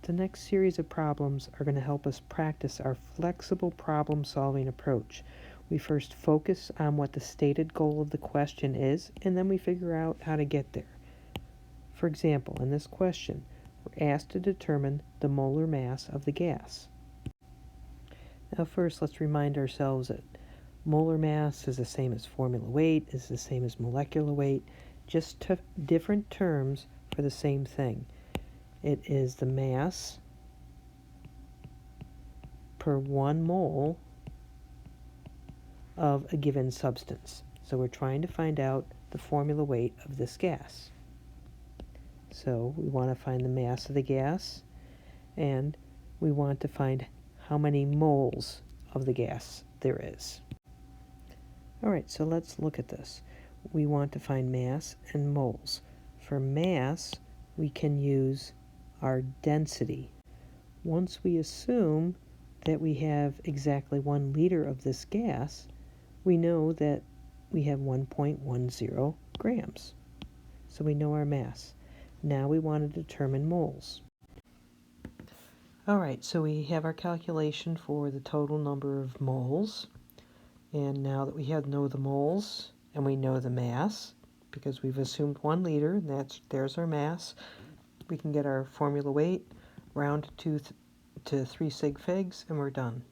The next series of problems are going to help us practice our flexible problem-solving approach. We first focus on what the stated goal of the question is, and then we figure out how to get there. For example, in this question, we're asked to determine the molar mass of the gas. Now first, let's remind ourselves that molar mass is the same as formula weight, is the same as molecular weight, just different terms for the same thing. It is the mass per 1 mole of a given substance. So we're trying to find out the formula weight of this gas. So we want to find the mass of the gas, and we want to find how many moles of the gas there is. All right, so let's look at this. We want to find mass and moles. For mass, we can use our density. Once we assume that we have exactly 1 liter of this gas, we know that we have 1.10 grams. So we know our mass. Now we want to determine moles. All right, so we have our calculation for the total number of moles. And now that we know the moles and we know the mass, because we've assumed 1 liter, and there's our mass, we can get our formula weight, round to 3 sig figs, and we're done.